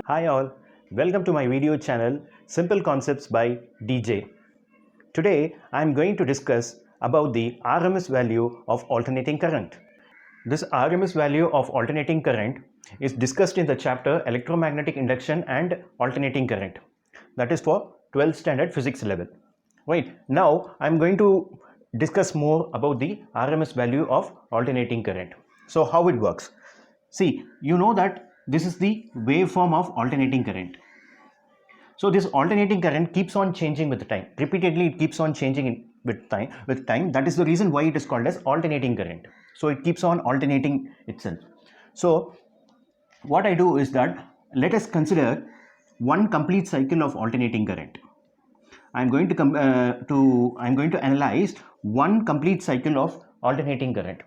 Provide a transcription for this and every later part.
Hi all, welcome to my video channel Simple Concepts by DJ. Today I am going to discuss about the RMS value of alternating current. This RMS value of alternating current is discussed in the chapter Electromagnetic Induction and Alternating Current, that is for 12th standard physics level. Right, now I am going to discuss more about the RMS value of alternating current. So how it works? See, you know that this is the waveform of alternating current. So this alternating current keeps on changing with time. Repeatedly it keeps on changing with time. That is the reason why it is called as alternating current. So it keeps on alternating itself. So what I do is that let us consider one complete cycle of alternating current. I'm going to analyze one complete cycle of alternating current.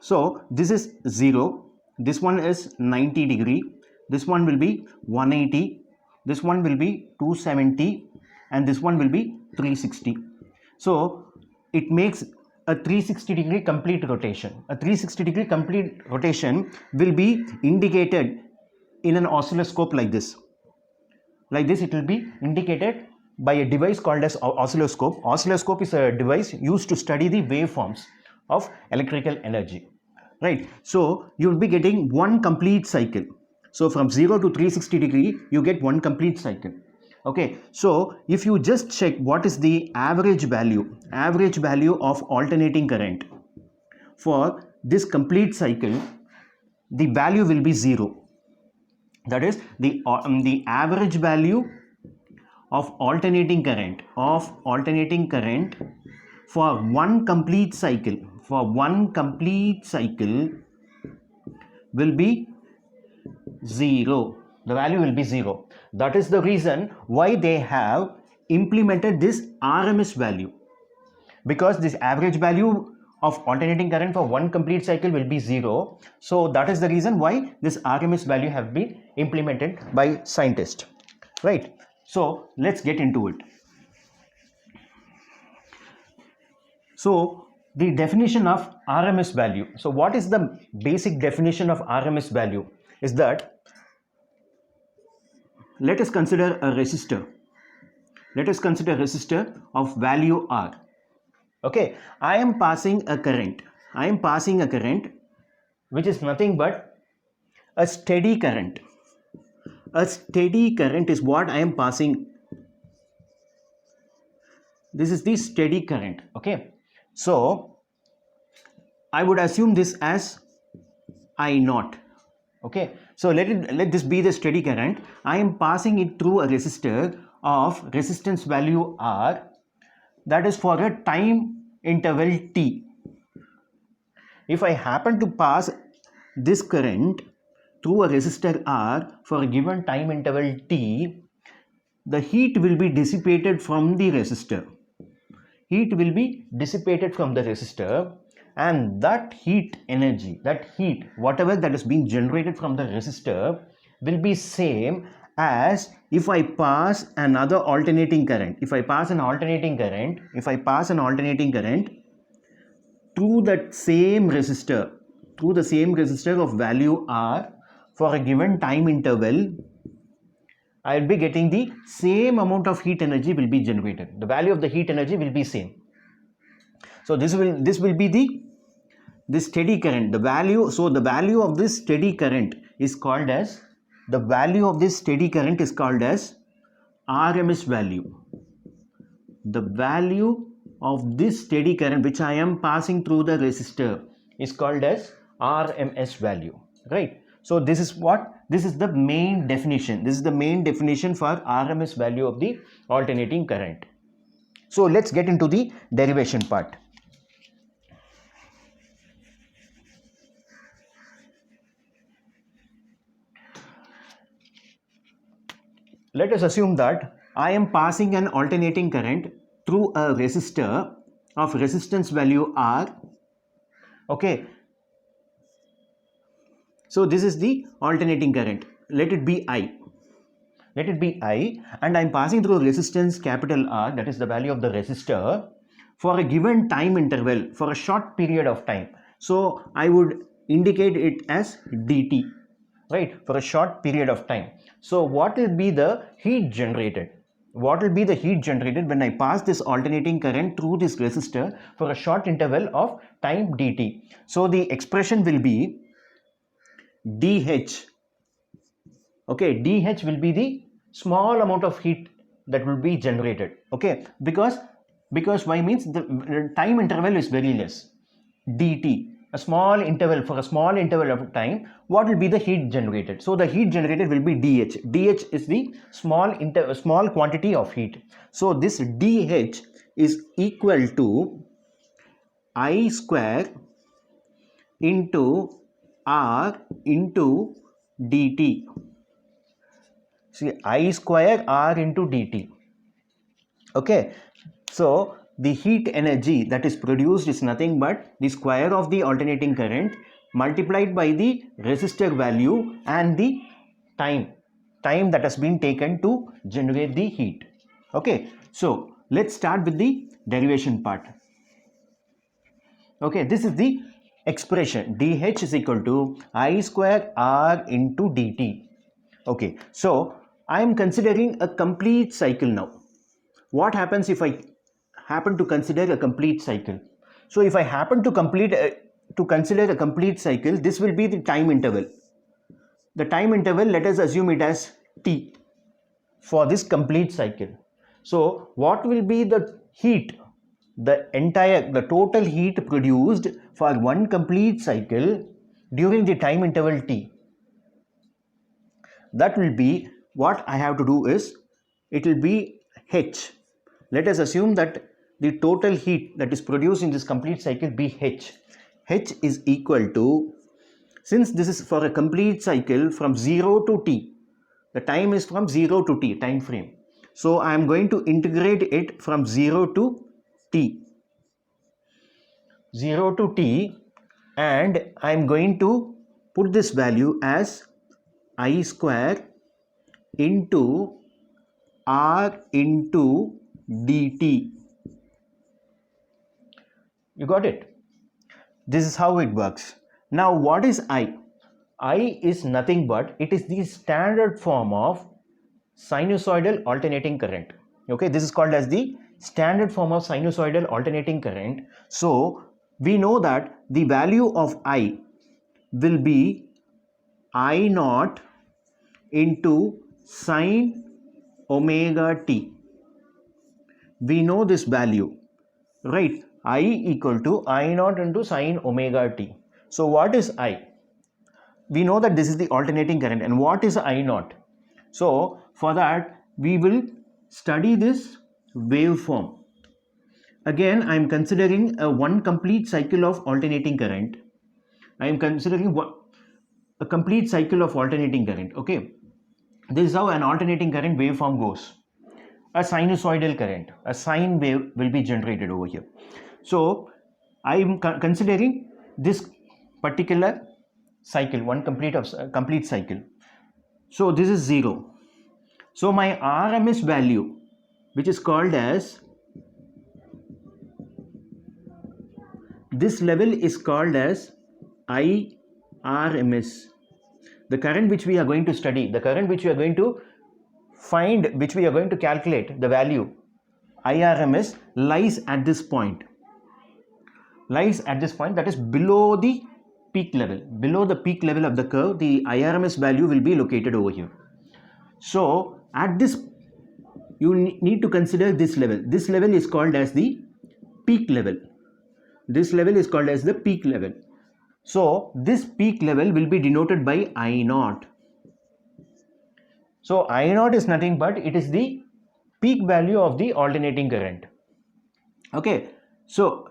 So this is 0, this one is 90 degree, this one will be 180, this one will be 270, and this one will be 360. So it makes a 360 degree complete rotation. A 360 degree complete rotation will be indicated in an oscilloscope like this. Like this it will be indicated by a device called as oscilloscope. Oscilloscope is a device used to study the waveforms of electrical energy, right? So you will be getting one complete cycle. So from 0 to 360 degree you get one complete cycle. Okay, so if you just check what is the average value of alternating current for this complete cycle, the value will be 0. That is the average value of alternating current for one complete cycle will be 0. The value will be 0. That is the reason why they have implemented this RMS value, because this average value of alternating current for one complete cycle will be 0. So that is the reason why this RMS value have been implemented by scientists, right? So let's get into it. So the definition of RMS value. So what is the basic definition of RMS value? Is that, let us consider a resistor. Let us consider a resistor of value R. Okay, I am passing a current which is nothing but a steady current. A steady current is what I am passing. This is the steady current. Okay, so I would assume this as I naught. Okay, so let this be the steady current. I am passing it through a resistor of resistance value R, that is for a time interval T. If I happen to pass this current through a resistor R for a given time interval T, the heat will be dissipated from the resistor. And that heat energy, whatever that is being generated from the resistor, will be same as if I pass another alternating current. If I pass an alternating current through that same resistor, of value R for a given time interval, I will be getting the same amount of heat energy will be generated. The value of the heat energy will be same. So this will be the steady current. The value of this steady current is called as RMS value. The value of this steady current which I am passing through the resistor is called as RMS value, right? So this is the main definition. This is the main definition for RMS value of the alternating current. So let's get into the derivation part. Let us assume that I am passing an alternating current through a resistor of resistance value R. Okay, so this is the alternating current. Let it be I. And I am passing through resistance capital R, that is the value of the resistor, for a given time interval, for a short period of time. So I would indicate it as dt, right, for a short period of time. So what will be the heat generated? What will be the heat generated when I pass this alternating current through this resistor for a short interval of time dt? So the expression will be dH. Okay, dH will be the small amount of heat that will be generated. Okay, because why means the time interval is very less. dt, a small interval, for a small interval of time, what will be the heat generated? So the heat generated will be dH. dH is the small quantity of heat. So this dH is equal to I square into R into dt. See, I square R into dt. Okay, so the heat energy that is produced is nothing but the square of the alternating current multiplied by the resistor value and the time that has been taken to generate the heat. Okay, so let's start with the derivation part. Okay, this is the expression dH is equal to I square R into dt. Okay, so I am considering a complete cycle now. What happens if I happen to consider a complete cycle? So if I happen to consider a complete cycle, this will be the time interval. The time interval, let us assume it as t for this complete cycle. So what will be the heat, the total heat produced for one complete cycle during the time interval t? That will be, what I have to do is, it will be H. Let us assume that the total heat that is produced in this complete cycle be H. H is equal to, since this is for a complete cycle from 0 to t, the time is from 0 to t, time frame. So I am going to integrate it from 0 to t. 0 to t, and I am going to put this value as I square into R into dt. You got it? This is how it works. Now what is I? I is nothing but, it is the standard form of sinusoidal alternating current. Okay, this is called as the standard form of sinusoidal alternating current. So we know that the value of I will be I naught into sine omega t. We know this value, right? I equal to I naught into sine omega t. So what is I? We know that this is the alternating current, and what is I naught? So for that we will study this waveform. Again, I am considering one complete cycle of alternating current. I am considering a complete cycle of alternating current. Okay, this is how an alternating current waveform goes. A sinusoidal current, a sine wave will be generated over here. So I am considering this particular cycle, one complete cycle. So this is 0. So my RMS value, which is called as, this level is called as IRMS. The current which we are going to study, the current which we are going to find, which we are going to calculate the value, IRMS, lies at this point. Lies at this point, that is below the peak level. Below the peak level of the curve, the IRMS value will be located over here. So at this, you need to consider this level. This level is called as the peak level. This level is called as the peak level. So this peak level will be denoted by I naught. So I naught is nothing but, it is the peak value of the alternating current. Okay, so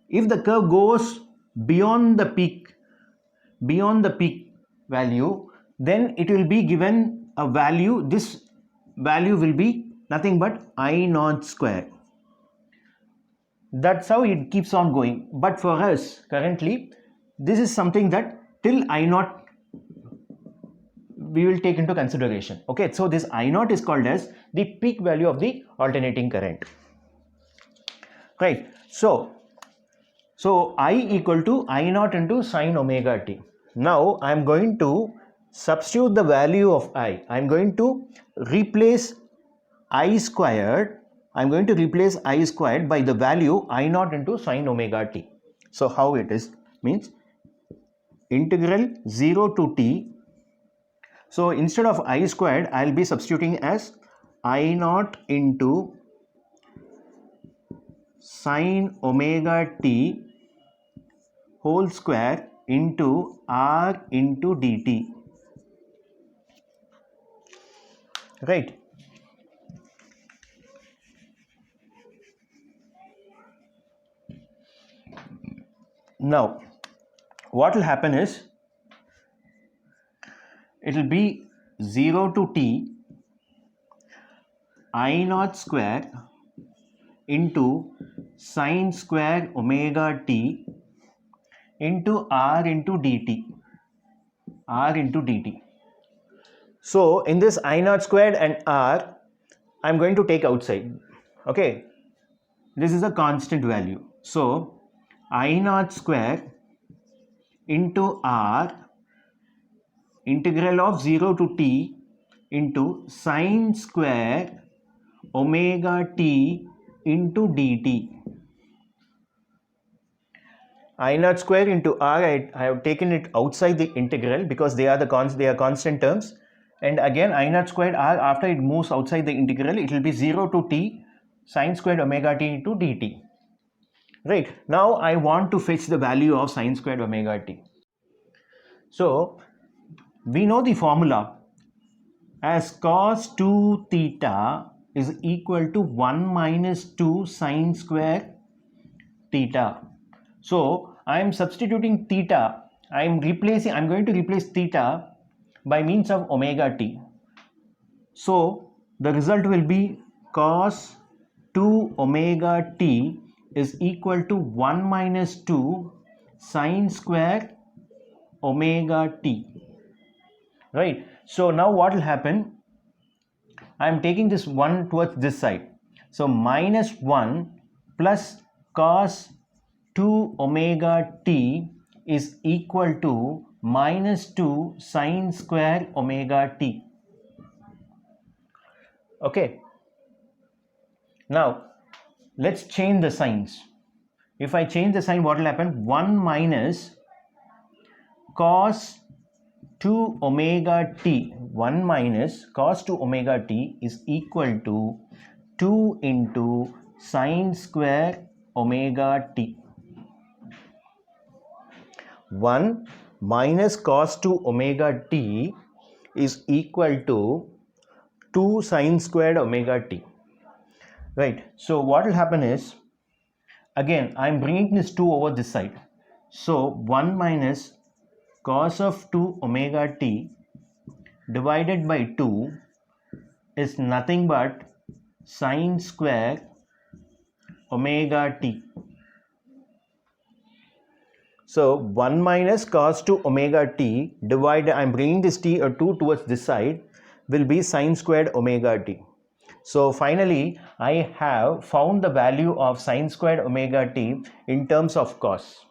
if the curve goes beyond the peak value, then it will be given a value. This value will be nothing but I naught square. That's how it keeps on going. But for us currently, this is something that till I naught we will take into consideration. Okay, so this I naught is called as the peak value of the alternating current. right? So I equal to I naught into sine omega t. Now I am going to substitute the value of I. I am going to replace I squared. I am going to replace I squared by the value I naught into sine omega t. So how it is means integral 0 to t. So instead of I squared, I will be substituting as I naught into sine omega t whole square into r into dt, right? Now what will happen is it will be 0 to t I naught square into sine square omega t into r into dt, So in this I naught squared and r, I am going to take outside. Okay, this is a constant value. So I naught square into r integral of 0 to t into sine square omega t into dt. I naught square into r, I have taken it outside the integral because they are constant terms, and again I naught squared r, after it moves outside the integral, it will be 0 to t sine squared omega t into dt. Right, now I want to fetch the value of sine squared omega t. So we know the formula as cos 2 theta is equal to 1 minus 2 sine square theta. So I am substituting theta. I'm going to replace theta by means of omega t. So the result will be cos 2 omega t is equal to 1 minus 2 sine square omega t. Right. So now what will happen? I am taking this 1 towards this side. So minus 1 plus cos 2 omega t is equal to minus 2 sine square omega t. Okay. Now let's change the signs. If I change the sign, what will happen? 1 minus cos 2 omega t, 1 minus cos 2 omega t is equal to 2 into sine square omega t. 1 minus cos 2 omega t is equal to 2 sine squared omega t. Right. So what will happen is, again I am bringing this 2 over this side. So 1 minus cos of 2 omega t divided by 2 is nothing but sine square omega t. So 1 minus cos 2 omega t divided, I am bringing this 2 towards this side, will be sine squared omega t. So finally I have found the value of sine squared omega t in terms of cos.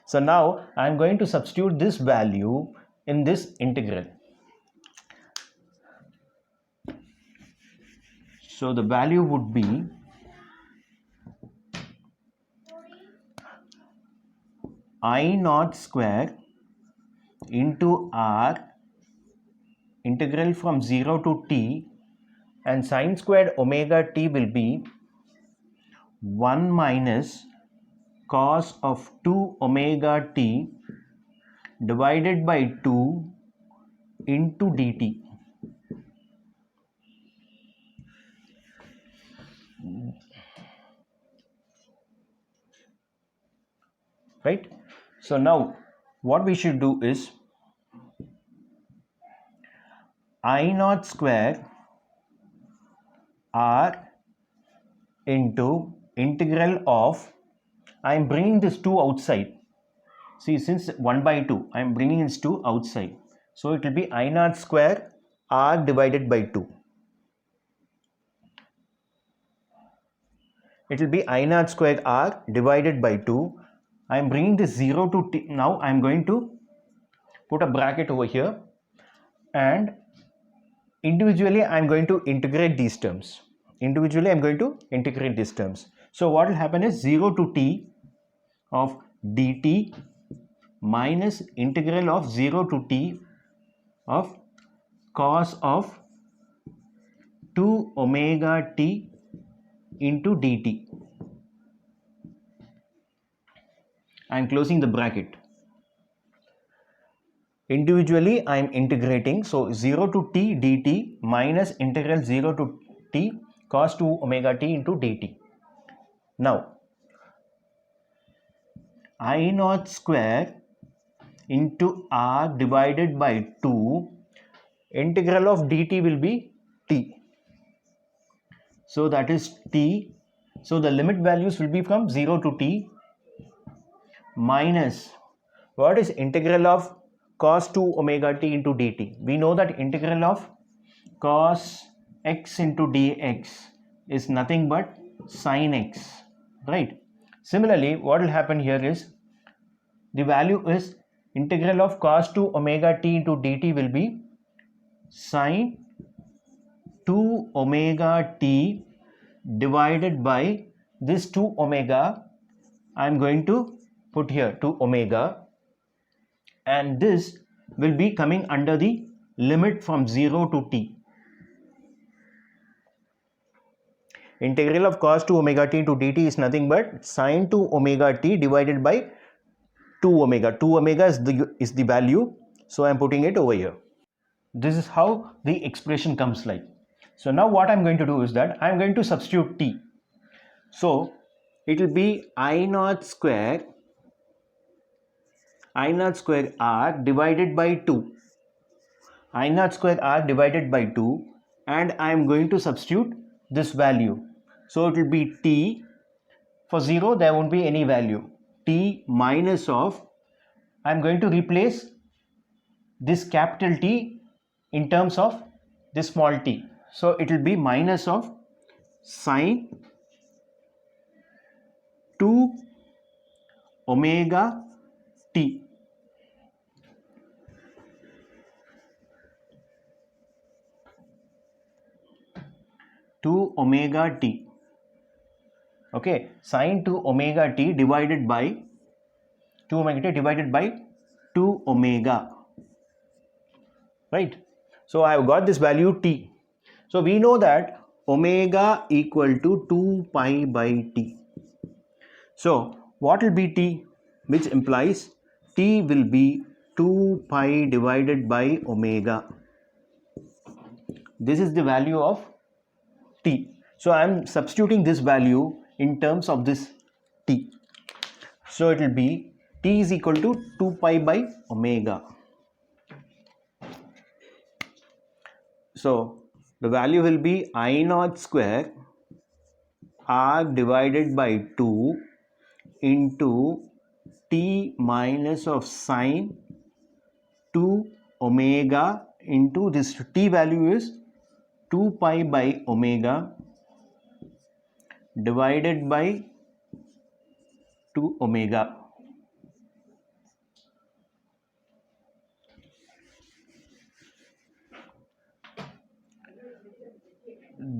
So now I am going to substitute this value in this integral. So the value would be I naught square into r integral from 0 to t, and sine squared omega t will be 1 minus cos of 2 omega t divided by 2 into dt. Right? So now what we should do is I naught square r into integral of, I am bringing this 2 outside. See, since 1 by 2, I am bringing this 2 outside. So it will be I naught square r divided by 2 it will be I naught square r divided by 2. I am bringing this 0 to t. Now I am going to put a bracket over here, and individually I am going to integrate these terms. So what will happen is 0 to t of dt minus integral of 0 to t of cos of 2 omega t into dt. I am closing the bracket. Individually I am integrating, so 0 to t dt minus integral 0 to t cos 2 omega t into dt. Now I naught square into r divided by 2, integral of dt will be t. So that is t. So the limit values will be from 0 to t minus, what is integral of cos 2 omega t into dt? We know that integral of cos x into dx is nothing but sin x, right? Similarly, what will happen here is the value is integral of cos 2 omega t into dt will be sin 2 omega t divided by this 2 omega. I am going to put here 2 omega, and this will be coming under the limit from 0 to t. Integral of cos 2 omega t into dt is nothing but sin 2 omega t divided by 2 omega. 2 omega is the value, so I am putting it over here. This is how the expression comes like. So now what I am going to do is that I am going to substitute t. So it will be I naught square r divided by 2. I naught square r divided by 2, and I am going to substitute this value. So it will be t. For 0 there won't be any value. T minus of, I am going to replace this capital T in terms of this small t. So it will be minus of sin 2 omega t. Okay, sin 2 omega t divided by 2 omega, right? So I have got this value t. So we know that omega equal to 2 pi by t. So what will be t, which implies t will be 2 pi divided by omega. This is the value of t. So I am substituting this value in terms of this t. So it will be t is equal to 2 pi by omega. So the value will be I naught square r divided by 2 into t minus of sin 2 omega into this t value is 2 pi by omega divided by 2 omega.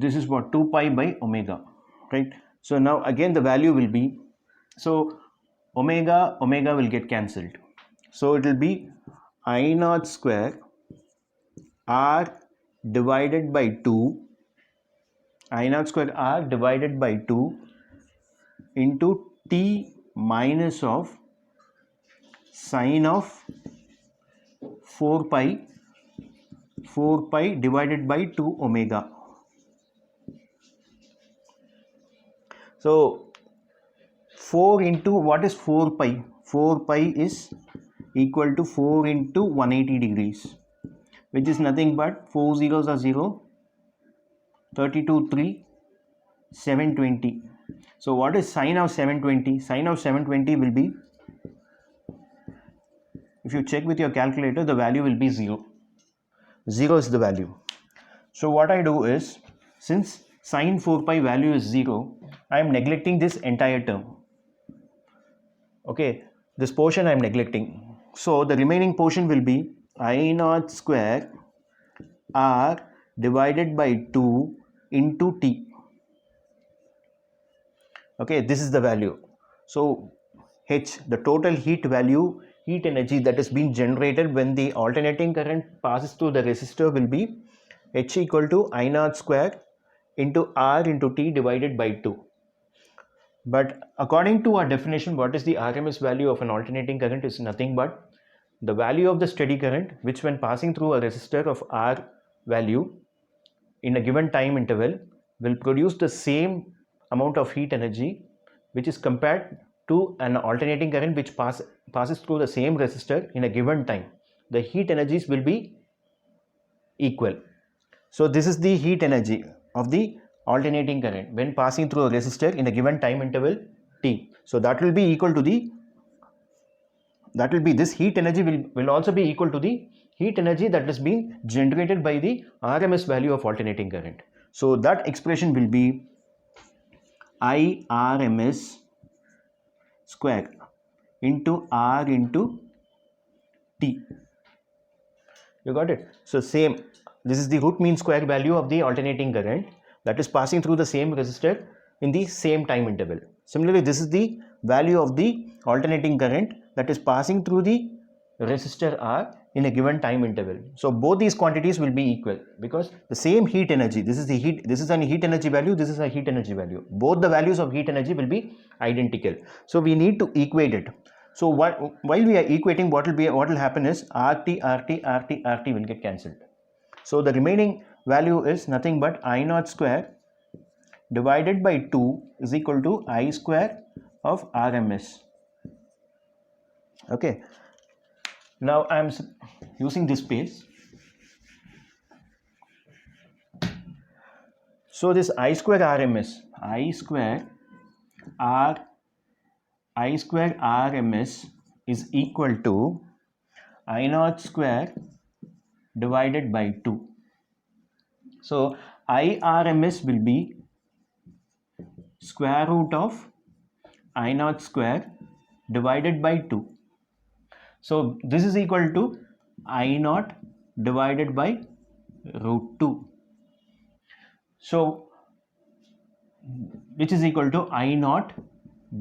This is what 2 pi by omega, right? So now again the value will be, so omega will get cancelled. So it will be I naught square r divided by 2, I naught square r divided by 2 into t minus of sine of 4 pi divided by 2 omega. So 4 into, what is 4 pi? 4 pi is equal to 4 into 180 degrees, which is nothing but 4 zeros are 0, 32 3, 720. So what is sine of 720? Sine of 720 will be, if you check with your calculator, the value will be 0. 0 is the value. So what I do is, since sine 4 pi value is 0, I am neglecting this entire term. Okay, this portion I am neglecting. So the remaining portion will be I naught square R divided by 2 into T. Okay, this is the value. So H, the total heat value, heat energy that is being generated when the alternating current passes through the resistor will be H equal to I naught square into R into T divided by 2. But according to our definition, what is the RMS value of an alternating current is nothing but the value of the steady current, which when passing through a resistor of R value in a given time interval will produce the same amount of heat energy, which is compared to an alternating current which passes through the same resistor in a given time. The heat energies will be equal. So this is the heat energy of the alternating current when passing through a resistor in a given time interval T. So that will be equal to this heat energy will also be equal to the heat energy that is being generated by the RMS value of alternating current. So that expression will be I RMS square into R into T. You got it? So same, this is the root mean square value of the alternating current that is passing through the same resistor in the same time interval. Similarly, this is the value of the alternating current that is passing through the resistor R in a given time interval. So both these quantities will be equal because the same heat energy, this is an heat energy value, this is a heat energy value. Both the values of heat energy will be identical. So we need to equate it. So while we are equating, what will happen is RT will get cancelled. So the remaining value is nothing but I naught square divided by 2 is equal to I square of RMS. Okay. Now I am using this space. So this I square RMS is equal to I naught square divided by 2. So IRMS will be square root of I naught square divided by 2. So this is equal to I naught divided by root 2. So which is equal to I naught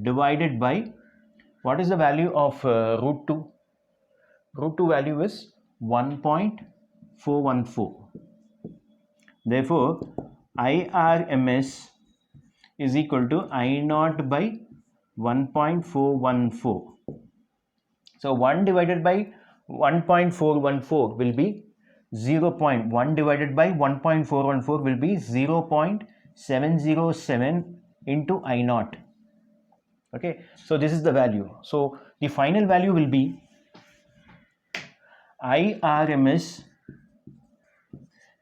divided by, what is the value of root 2? Root 2 value is 1.414. Therefore, IRMS is equal to I naught by 1.414. So 1 divided by 1.414 will be 0.1 divided by 1.414 will be 0.707 into I naught. Okay, so this is the value. So the final value will be IRMS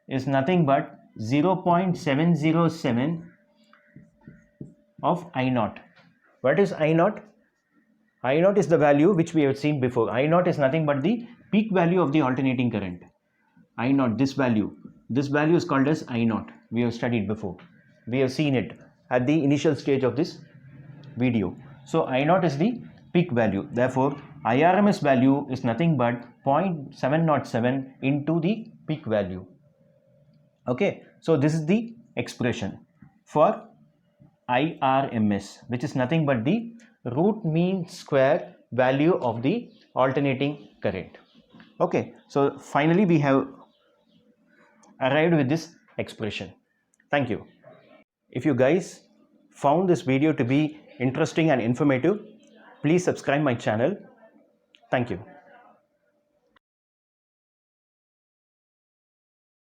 is nothing but 0.707 of I naught. What is I naught? I naught is the value which we have seen before. I naught is nothing but the peak value of the alternating current. I naught, this value is called as I naught. We have studied before. We have seen it at the initial stage of this video. So I naught is the peak value. Therefore, IRMS value is nothing but 0.707 into the peak value. Okay, so this is the expression for IRMS, which is nothing but the root mean square value of the alternating current. Okay, so finally we have arrived with this expression. Thank you. If you guys found this video to be interesting and informative, please subscribe my channel. Thank you.